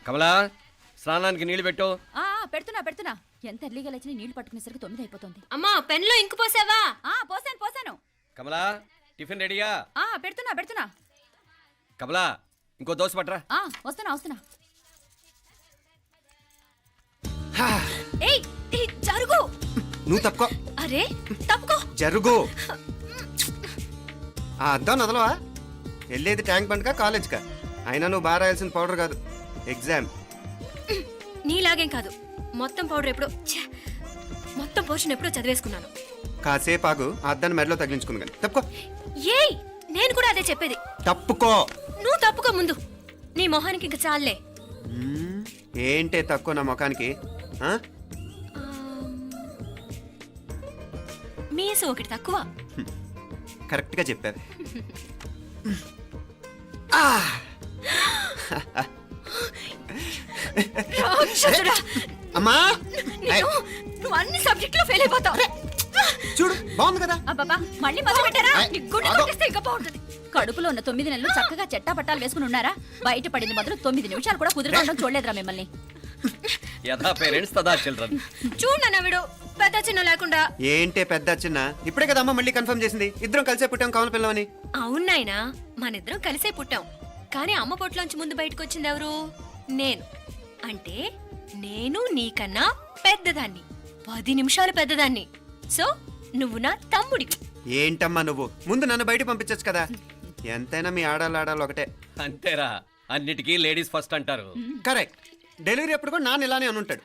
కమలా స్నానానికి నీళ్లు పెట్టు. పెడుతున్నా ఎంత ఎర్లీగా లేచిన నీళ్లు పట్టుకునేసరికి 9 అయిపోతుంది. అమ్మా పెన్లో ఇంకు పోసావా? పోసాను. కమలా టిఫిన్ రెడీయా? పెడుతున్నా. కమలా ఇంకో దోశ పట్రా. వస్తున్నా. ఏయ్ జరుగు. నువ్వు తప్పుకో. అరే తప్పుకో. జరుగు. అద్దం నదలవా? వెళ్ళేది ట్యాంక్ బండ్కా కాలేజ్కా? అయినా నువ్వు బాగా రాయాల్సిన పౌడర్ కాదు, ఎగ్జామ్. నీలాగేం కాదు, మొత్తం పౌడర్ ఎప్పుడో మొత్తం పోర్షన్ ఎప్పుడో చదివేసుకున్నాను. కాసేపు ఆగు, ఆ అద్దాన్ని మెడలో తగిలించుకుంది కానీ. తప్పుకో. ఏయ్ నేను కూడా అదే చెప్పేది. తప్పుకో. నువ్వు తప్పుకో ముందు. నీ మొహానికి ఇంక చాలే. ఏంటే తక్కువ నా ముఖానికి? మీసు ఒకటి తక్కువ. కరెక్ట్గా చెప్పారు. అమ్మా నువ్వు అన్ని సబ్జెక్టులో ఫెయిల్ అయిపోతావు. చూడు బాగుంది కదా. అబ్బబ్బా మళ్ళీ మొదలు పెట్టారా? ఇంకా బాగుంటుంది. కడుపులో ఉన్న 9 నెలలు చక్కగా చెట్టా పట్టాలు వేసుకుని ఉన్నారా? బయట పడింది మొదలు 9 నిమిషాలు కూడా కుదురుకోవడం చూడలేదురా మిమ్మల్ని. యథా పేరెంట్స్ తదా చిల్డ్రన్. చూడు నవ్విడు పెద్ద చిన్న లేకుండా. ఏంటే పెద్ద చిన్న? ఇప్పుడే కదా అమ్మ మళ్ళీ కన్ఫర్మ్ చేసింది ఇద్దరం కలిసే పుట్టాం కమల పిల్లవని. అవునాయినా మనిద్దరం కలిసే పుట్టాం, కానీ అమ్మ పొట్లోంచి ముందు బయటకు వచ్చింది ఎవరు? నేను. అంటే నేను నీకన్నా పెద్దదాన్ని, 10 నిమిషాలు పెద్దదాన్ని. సో నువ్వు నా తమ్ముడి. ఏంటమ్మా నువ్వు? ముందు నన్ను బయట పంపించచ్చు కదా. ఎంతైనా మీ ఆడాలు ఒకటే. అంతేరా, అన్నిటికీ లేడీస్ ఫస్ట్ అంటారు. కరెక్ట్. డెలివరీ అప్పుడు కూడా నాన్న ఇలానే అనుంటాడు.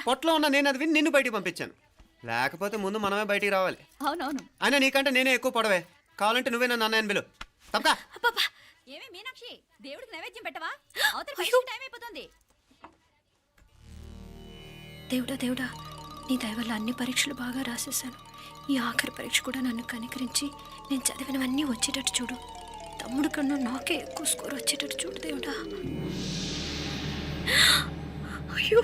పొట్టలో ఉన్న నేను అది విని నిన్ను బయటికి పంపించాను. లేకపోతే ముందు మనమే బయటికి రావాలి. అవునవును. అయినా నీకంటే నేనే ఎక్కువ పొడవే. కావాలంటే నువ్వే నన్ను అన్నయ్యను పిలు. తప్పకా. ఏమే మీనాక్షి, దేవుడికి నైవేద్యం పెట్టవా? అవతల టైం అయిపోతుంది. దేవుడా నీ దయ వల్ల అన్ని పరీక్షలు బాగా రాసేసాను. ఈ ఆఖరి పరీక్ష కూడా నన్ను కనికరించి నేను చదివినవన్నీ వచ్చేటట్టు చూడు. తమ్ముడు కన్నా నాకే ఎక్కువ స్కోర్ వచ్చేటట్టు చూడు దేవుడా. అయ్యో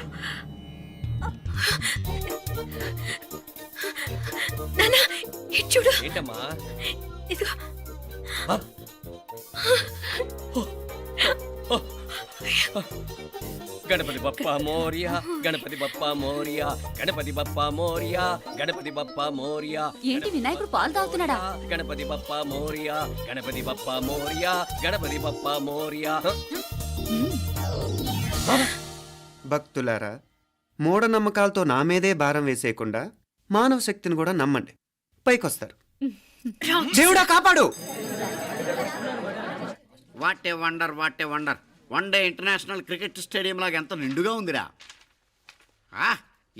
నాన్న ఇటు చూడు. ఏంటమ్మా? ఇదిగో. గణపతి బప్పా మోరియా, గణపతి బప్పా మోరియా, గణపతి బప్పా మోరియా, గణపతి బప్పా మోరియా. ఏంటి వినాయకుడు పాలు తాగుతున్నాడా? గణపతి బప్పా మోరియా, గణపతి బప్పా మోరియా, గణపతి బప్పా మోరియా. భక్తులారా, మూఢనమ్మకాలతో నా మీదే భారం వేసేయకుండా మానవ శక్తిని కూడా నమ్మండి, పైకొస్తారు. దేవుడా కాపాడు. What a wonder, what a wonder. One day international cricket stadium లాగా ఎంత నిండుగా ఉందిరా.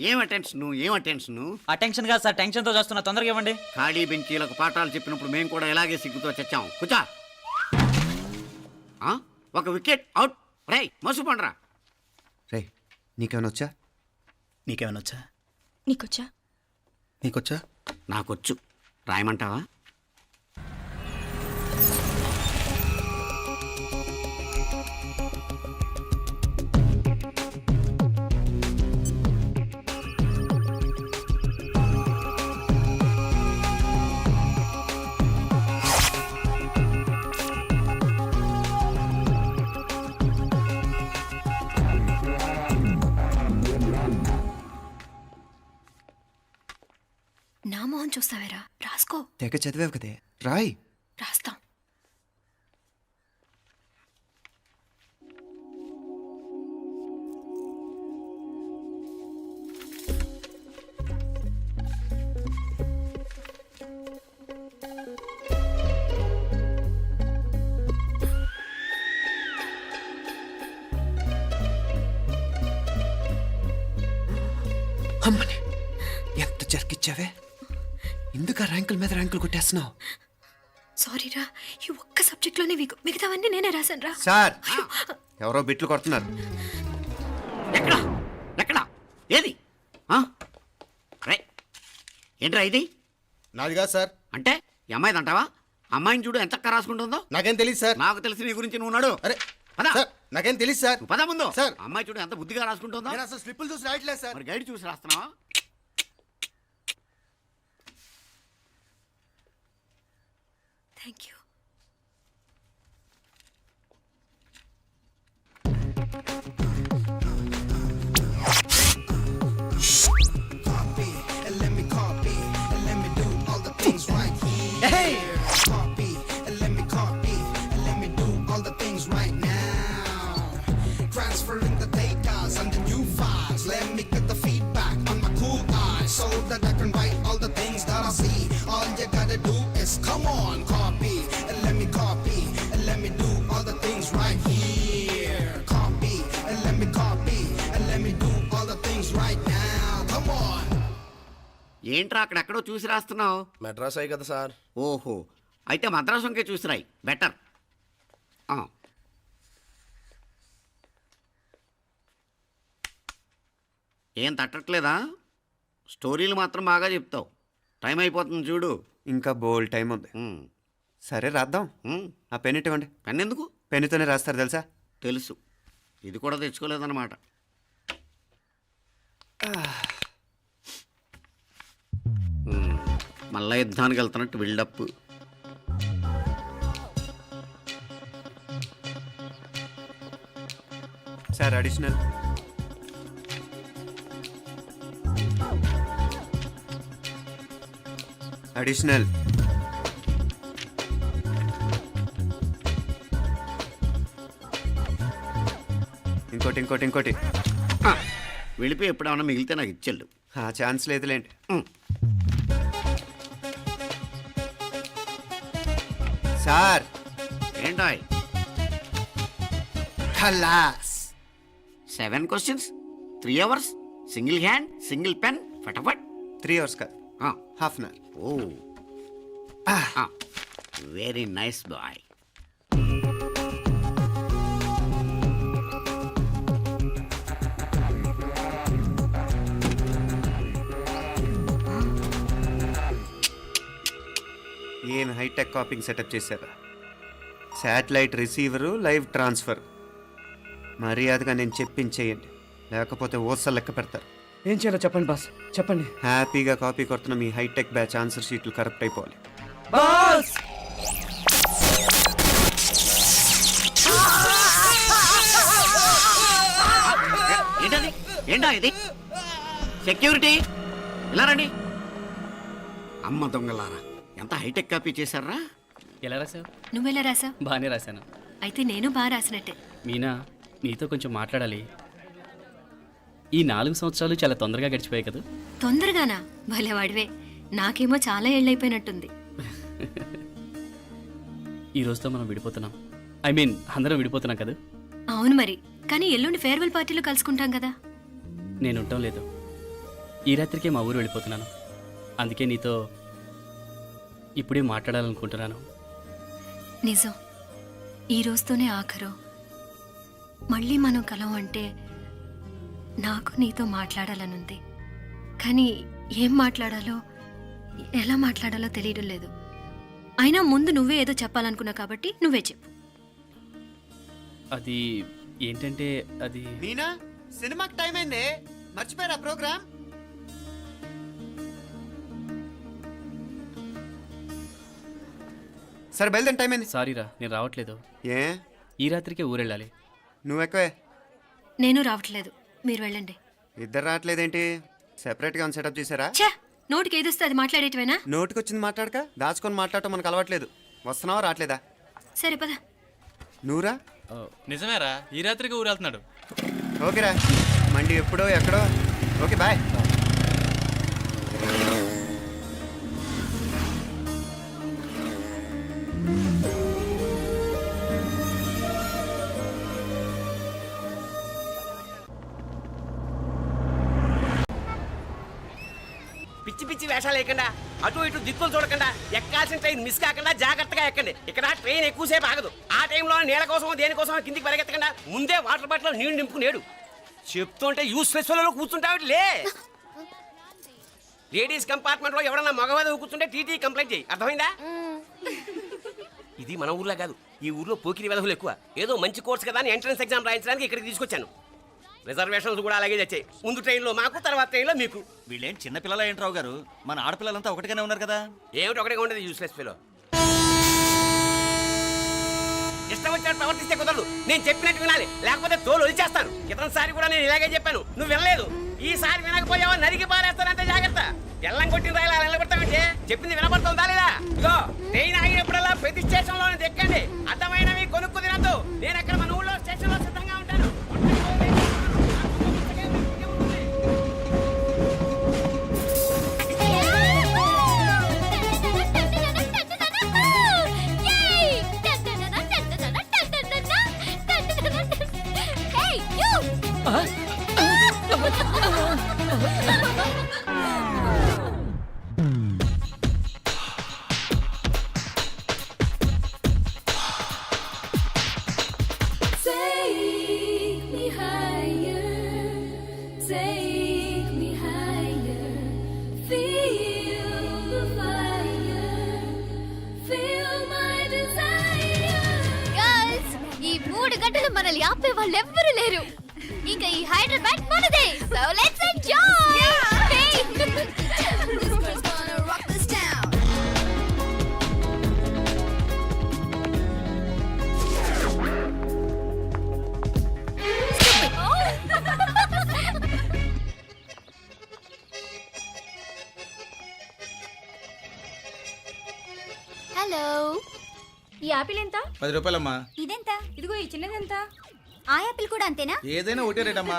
ఏం అటెన్షన్? అటెన్షన్ కాదు సార్, టెన్షన్తో చేస్తున్నా. తొందరగా ఇవ్వండి. ఖాళీ బెంచీలకు పాఠాలు చెప్పినప్పుడు మేము కూడా ఇలాగే సిగ్గుతో చచ్చాం. కూర్చో. ఒక వికెట్ అవుట్. రే మసు పండ్రా. రే నీకేమైనా వచ్చా? నీకేమైనా వచ్చా? నీకొచ్చా? నాకొచ్చు. రాయమంటావా? నా మొహం చూస్తావేరా? రాసుకో. తెగ చదివావు కదే, రాయ్. రాస్తాం. అమ్మని ఎంత జరికిచ్చావే. ఎందుకు ర్యాంకుల మీద ర్యాంకులు కొట్టేస్తున్నావు? సారీరా, ఈ ఒక్క సబ్జెక్ట్లోనే మిగతావన్నీ నేనే రాశాను రా. సార్, ఎవరో బిట్లు కొడుతున్నారు. ఎక్కడ ఏది? ఏంట్రా ఇది? నాది కాదు సార్. అంటే ఈ అమ్మాయిది అంటావా? అమ్మాయిని చూడు ఎంత రాసుకుంటుందో. నాకేం తెలియదు సార్. నాకు తెలిసి నీ గురించి నువ్వు ఉన్నాడు. అరే పద. సార్, నాకేం తెలియదు సార్. పద ముందు. సార్, అమ్మాయి చూడు ఎంత బుద్ధిగా రాసుకుంటుందో. నేను అసలు స్లిప్పులు చూసి రాయట్లేదు సార్. మరి గైడ్ చూసి రాస్తున్నావా? Thank you. transferring the data and the new files. Let me get the feedback on my cool eyes so that I can write all the things that I see. All you gotta do is come on, copy and let me copy and let me do all the things right here. Copy and let me copy and let me do all the things right now. Come on. ఏంట్రా అక్కడెక్కడో చూసి రాస్తున్నావు? మెడ్రాస్ అయ్యి కదా sir. ఓహో, అయితే మద్రాసు వంకే చూసి రాయి, better. ఏం తట్టట్లేదా? స్టోరీలు మాత్రం బాగా చెప్తావు. టైం అయిపోతుంది చూడు. ఇంకా బోల్ టైం ఉంది. సరే రాద్దాం. ఆ పెన్ ఇవ్వండి. పెన్ ఎందుకు? పెన్నుతోనే రాస్తారు తెలుసా? తెలుసు. ఇది కూడా తెచ్చుకోలేదన్నమాట. మళ్ళా యుద్ధానికి వెళ్తున్నట్టు బిల్డప్. Sir additional. అడిషనల్. ఇంకోటి ఇంకోటి ఇంకోటి. వెళ్ళిపోయి ఎప్పుడేమన్నా మిగిలితే నాకు ఇచ్చెళ్ళు. ఆ ఛాన్స్ లేదులేండి. సార్ ఏంటాయ్? ఖలాస్. 7 questions, 3 hours, single hand, single pen, ఫటాఫట్. 3 hours కాదు, half an hour. Oh, very nice boy. ఏం హైటెక్ కాపింగ్ సెటప్ చేశారా? Satellite receiver, live transfer. మర్యాదగా నేను చెప్పించేయండి, లేకపోతే ఓసలు లెక్క పెడతారు. ఏం చేయాలో చెప్పండి బాస్, చెప్పండి. హ్యాపీగా కాపీ కొడుతున్న మీ హైటెక్ బ్యాచ్ ఆన్సర్ షీట్లు కరెక్ట్ అయిపోవాలి. బాస్ ఏంటది? ఏంటా ఇది? సెక్యూరిటీ ఇలా రండి. అమ్మ దొంగలారా, ఎంత హైటెక్ కాపీ చేశారా? ఎలా రాసావు? నువ్వెలా రాసా? బాగానే రాశాను. అయితే నేను బాగా రాసినట్టే. మీనా, నీతో కొంచెం మాట్లాడాలి. ఈ 4 సంవత్సరాలు చాలా తొందరగా గడిచిపోయాయి కదా. తొందరగానా? భలేవాడివే. నాకేమో చాలా ఏళ్ళైపోయినట్టుంది. ఈ రోజుతో మనం విడిపోతున్నాం. ఐ మీన్ అందరం విడిపోతున్నాం కదా. అవును మరి, కానీ ఎల్లుండి ఫేర్వెల్ పార్టీలో కలుసుకుంటాం కదా. నేను ఉండటం లేదు. ఈ రాత్రికే మా ఊరు వెళ్ళిపోతున్నాను. అందుకే నీతో ఇప్పుడే మాట్లాడాలనుకుంటున్నాను. నిజం, ఈ రోజుతోనే ఆఖరు. మళ్ళీ మనం కలం అంటే నాకు నీతో మాట్లాడాలనుంది. కానీ ఏం మాట్లాడాలో, ఎలా మాట్లాడాలో తెలియడం లేదు. అయినా ముందు నువ్వే ఏదో చెప్పాలనుకున్నా కాబట్టి నువ్వే చెప్పు. అది ఏంటంటే అది మీనా, సినిమాకి టైం అయింది, మర్చిపోయారా ప్రోగ్రామ్? సరే బయలుదేరి, టైం అయింది. సారీరా, నేను రావట్లేదు. ఏ? ఈ రాత్రికే ఊరెళ్ళాలి. నువ్వు ఎక్కువే. నేను రావట్లేదు, మీరు వెళ్ళండి. ఇద్దరు రావట్లేదేంటి? సెపరేట్గా సెటప్ చేశారా? ఛే, నోటికి ఏదొస్తే అది మాట్లాడేటివేనా? నోటికి వచ్చింది మాట్లాడక దాచుకొని మాట్లాడటం మనకు అలవాట్లేదు. వస్తున్నావా రావట్లేదా? సరే పద. నువ్వురా. నిజమేరా, ఈ రాత్రికి ఊరు వెళ్తున్నాడు. ఓకేరా, మండి ఎప్పుడో ఎక్కడో. Okay bye. పిచ్చి పిచ్చి వేషాలు లేకుండా, అటు ఇటు దిక్కులు చూడకుండా, ఎక్కాల్సిన ట్రైన్ మిస్ కాకుండా జాగ్రత్తగా ఎక్కండి. ఇక్కడ ట్రైన్ ఎక్కువసేపు ఆగదు. ఆ టైంలో నీళ్ళ కోసం దేనికోసం కిందికి పరిగెత్తకుండా ముందే వాటర్ బాటిల్ నీళ్లు నింపుకునేడు. చెప్తుంటే యూస్లెస్ లో కూర్చుంటావు. లే, లేడీస్ కంపార్ట్మెంట్ లో ఎవరన్నా మగవాది కూర్చుంటే టీటీ కంప్లైంట్ చేయి. అర్థమైందా? ఇది మన ఊర్లో కాదు, ఈ ఊర్లో పోకిరి వెధవులు ఎక్కువ. ఏదో మంచి కోర్స్ కదా అని ఎంట్రన్స్ ఎగ్జామ్ రాయించడానికి ఇక్కడికి తీసుకొచ్చాను. రిజర్వేషన్స్ కూడా అలాగే వచ్చాయి. ముందు ట్రైన్లో మాకు, తర్వాత ట్రైన్లో మీకు. వీళ్ళేం చిన్న పిల్లల ఏంట్రావు గారు, మన ఆడపిల్లలంతా ఒకటిగానే ఉన్నారు కదా. ఏమిటి ఒకటిగా ఉండేది యూస్లెస్ ఫెలో. ఇష్టం వచ్చినట్టు ప్రవర్తిస్తే కుదరదు. నేను చెప్పినట్టు వినాలి, లేకపోతే తోలు వదిలేస్తాను. క్రితంసారి కూడా నేను ఇలాగే చెప్పాను, నువ్వు వినలేదు. ఈసారి వినకపోయావా నరికి పారేస్తానంటే జాగ్రత్త. ఎల్లం కొట్టిన రాయలా నిలబడతామంటే చెప్పింది వినపడుతుందా లేదా? ఇగో ట్రైన్ ఆగినప్పుడల్లా ప్రతి స్టేషన్ లోనే ఎక్కండి. అర్థమైనవి కొనుక్కు తినద్దు. నేను అక్కడ మన ఊళ్ళో స్టేషన్ లో సిద్ధంగా ఉంటాను. ఈ 3 గంటలు మనల్ని ఆపే వాళ్ళు ఎవ్వరు లేరు. ఇంకా ఈ హైదరాబాద్ మనదే. So let's enjoy. హలో, ఈ యాపిల్ ఎంత? 10 రూపాయలమ్మా. ఇదెంత? ఇదిగో ఈ చిన్నదెంత? ఆ యాపిల్ కూడా అంతేనా? ఏదైనా ఒకటే రేట్ అమ్మా.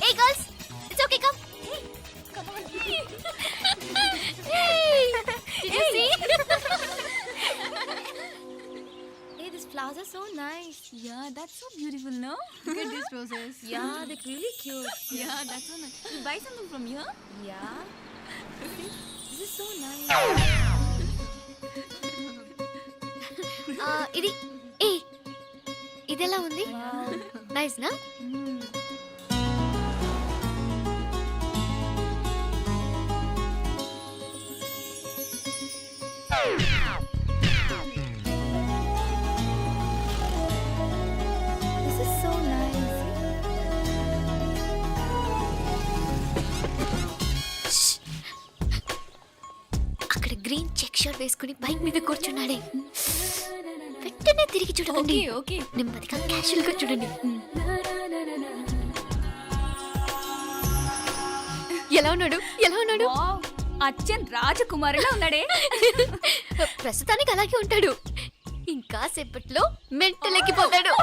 Hey girls, it's okay, come. Come on. Hey, did you see? Hey, these flowers are so nice. Yeah, that's so beautiful, no? Look at these roses. Yeah, they're really cute. Yeah, that's so nice. You buy something from here? Yeah. This is so nice. ఇది ఏ ఇదెలా ఉంది? Nice నా? This is so nice. అక్కడ green check shirt వేసుకుని bike మీద కూర్చున్నాడే. వెంటనే తిరిగి చూడండి. ఓకే, నెమ్మదిగా క్యాషువల్ గా చూడండి. ఎలా ఉన్నాడు? ఎలా ఉన్నాడు? అచ్చన్ రాజకుమారిలా ఉన్నాడే. ప్రస్తుతానికి అలాగే ఉంటాడు. ఇంకా సేపట్లో మెంటలెక్కిపోతాడు.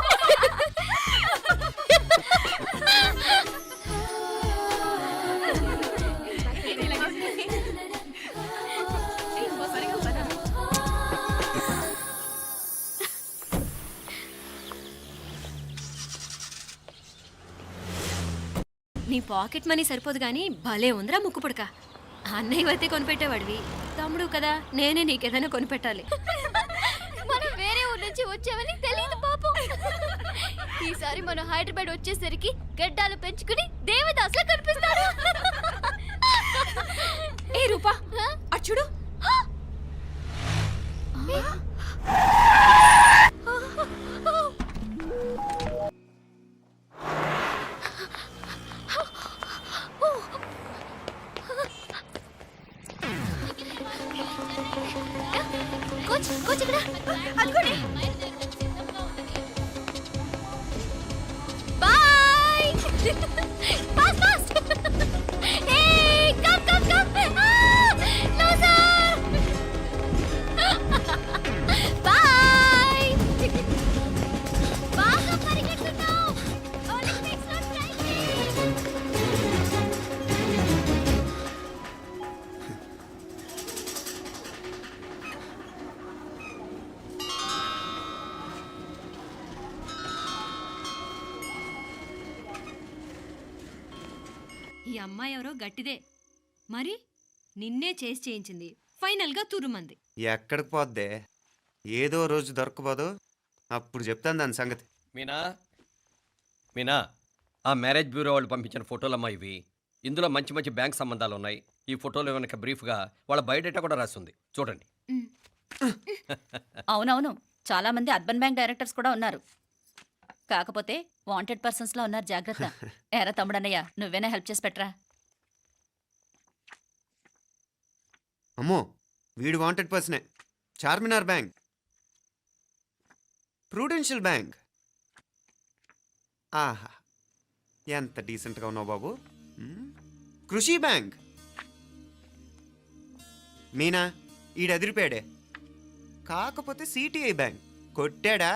నీ పాకెట్ మనీ సరిపోదు గానీ భలే ఉందిరా ముక్కు పుడక. అన్నయ్య అయితే కొనిపెట్టేవాడివి, తమ్ముడు కదా నేనే నీకేదైనా కొనిపెట్టాలి. మనం వేరే ఊరు నుంచి వచ్చామని తెలియదు పాపం. ఈసారి మనం హైదరాబాద్ వచ్చేసరికి గడ్డాలు పెంచుకుని దేవదాసులా కనిపిస్తాడు. ఏ రూపా అచ్చుడు. కోచ్ కోచ్ ఇక్కడ అనుకోండి. Bye. Fast fast. Hey come come come. Loser. Bye. బాగా పరిగెడుతున్నావు. ఒలింపిక్స్ లో ట్రై చేయి. ఈ అమ్మాయి ఎవరో గట్టిదే, మరి నిన్నే చేసి చేయించింది. ఫైనల్ గా తురుమంది. ఎక్కడికి పోద్దే? ఏదో రోజు దొరకపోదు, అప్పుడు చెప్తాను దాని సంగతి. మీనా మీనా, ఆ మ్యారేజ్ బ్యూరో వాళ్ళు పంపించిన ఫోటోలమ్మా ఇవి. ఇందులో మంచి మంచి బ్యాంక్ సంబంధాలు ఉన్నాయి. ఈ ఫోటోలు వెనక బ్రీఫ్గా వాళ్ళ బయోడేటా కూడా రాస్తుంది, చూడండి. అవునవును, చాలా మంది అర్బన్ బ్యాంక్ డైరెక్టర్స్ కూడా ఉన్నారు. కాకపోతే వాంటెడ్ పర్సన్స్ లో ఉన్నారు, జాగ్రత్త. ఎరా తమ్ముడన్నయ్య, నువ్వేనా హెల్ప్ చేసి పెట్టరా? అమ్మో, వీడు వాంటెడ్ పర్సనే. Charminar bank, prudential bank. ఆహా, ఎంత డీసెంట్గా ఉన్నావు బాబు. కృషి బ్యాంక్. మీనా, ఈడదిరిపాడే. కాకపోతే సిటిఐ బ్యాంక్ కొట్టాడా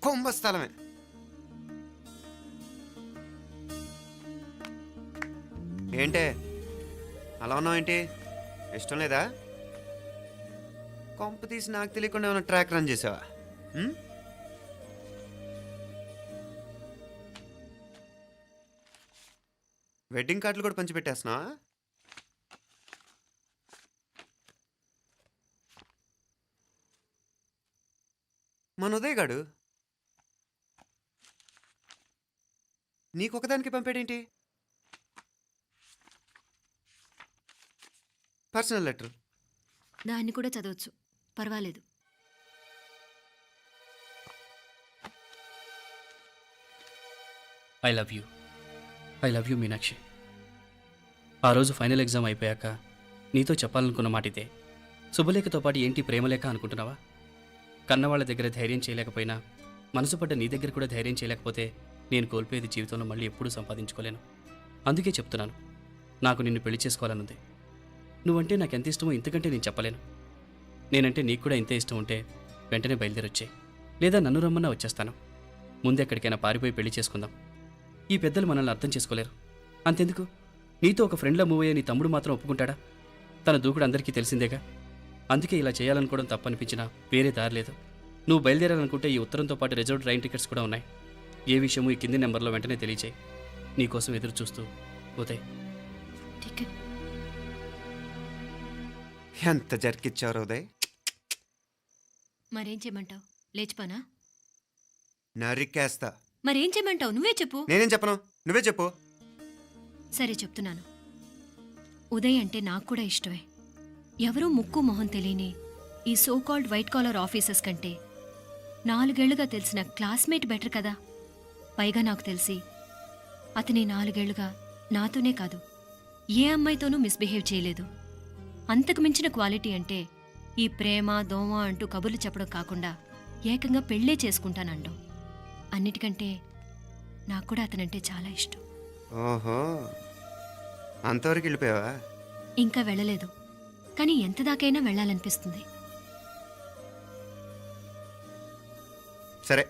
కుంభస్థలమే. ఏంటే అలా ఉన్నావు? ఏంటి ఇష్టం లేదా? కొంప తీసి నాకు తెలియకుండా ఏమైనా ట్రాక్ రన్ చేసావా? ఉం? వెడ్డింగ్ కార్డులు కూడా పంచిపెట్టేస్తున్నావా? మన ఉదయ్ గాడు నీకొకదానికి పంపాడేంటి? Personal letter. దాన్ని కూడా చదవచ్చు, పర్వాలేదు. I love you Meenakshi. ఆ రోజు ఫైనల్ ఎగ్జామ్ అయిపోయాక నీతో చెప్పాలనుకున్న మాట ఇదే. శుభలేఖతో పాటు ఏంటి ప్రేమలేఖ అనుకుంటున్నావా? కన్నవాళ్ళ దగ్గర ధైర్యం చేయలేకపోయినా మనసు పడ్డ నీ దగ్గర కూడా ధైర్యం చేయలేకపోతే నేను కోల్పోయేది జీవితంలో మళ్ళీ ఎప్పుడూ సంపాదించుకోలేను. అందుకే చెప్తున్నాను, నాకు నిన్ను పెళ్లి చేసుకోవాలనుంది. నువ్వంటే నాకు ఎంత ఇష్టమో ఇంతకంటే నేను చెప్పలేను. నేనంటే నీకు కూడా ఇంతే ఇష్టం ఉంటే వెంటనే బయలుదేరొచ్చాయి, లేదా నన్ను రమ్మన్నా వచ్చేస్తాను. ముందు ఎక్కడికైనా పారిపోయి పెళ్లి చేసుకుందాం. ఈ పెద్దలు మనల్ని అర్థం చేసుకోలేరు. అంతెందుకు, నీతో ఒక ఫ్రెండ్లా మూవ్ అయ్యే నీ తమ్ముడు మాత్రం ఒప్పుకుంటాడా? తన దూకుడు అందరికీ తెలిసిందేగా. అందుకే ఇలా చేయాలనుకోవడం తప్పనిపించినా వేరే దారి లేదు. నువ్వు బయలుదేరాలనుకుంటే ఈ ఉత్తరంతో పాటు రిజర్వ్ ట్రైన్ టికెట్స్ కూడా ఉన్నాయి. ఏ విషయమూ ఈ కింది నెంబర్లో వెంటనే తెలియచేయి. నీకోసం ఎదురు చూస్తూ ఉదయ్. టికెట్ ఎంత జరికిచ్చారు ఉదయ్. మరేం చేయమంటావు? లేచిపోనా? నరికేస్తా. మరేం చేయమంటావు? నువ్వే చెప్పు. నేనేం చెప్పను, నువ్వే చెప్పు. సరే చెప్తున్నాను. ఉదయ్ అంటే నాకు కూడా ఇష్టమే. ఎవరూ ముక్కు మొహం తెలియని ఈ so called white collar officers కంటే 4 ఏళ్లుగా తెలిసిన క్లాస్మేట్ బెటర్ కదా. పైగా నాకు తెలిసి అతని 4 ఏళ్లుగా నాతోనే కాదు ఏ అమ్మాయితోనూ మిస్బిహేవ్ చేయలేదు. అంతకు మించిన క్వాలిటీ అంటే ఈ ప్రేమ దోమ అంటూ కబుర్లు చెప్పడం కాకుండా ఏకంగా పెళ్ళే చేసుకుంటానండం. అన్నిటికంటే నాకు కూడా అతనంటే చాలా ఇష్టం. ఓహో, అంతవరకు వెళ్ళిపోయావా? ఇంకా వెళ్ళలేదు, కానీ ఎంత దాకైనా వెళ్ళాలనిపిస్తుంది. సరే,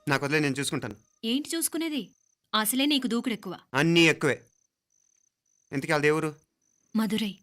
నాకు వదిలే, నేను చూసుకుంటాను. ఏంటి చూసుకునేది? అసలే నీకు దూకుడెక్కువ. అన్నీ ఎక్కువే. ఇంతకీ వాళ్ళ దేవురు? మధురై.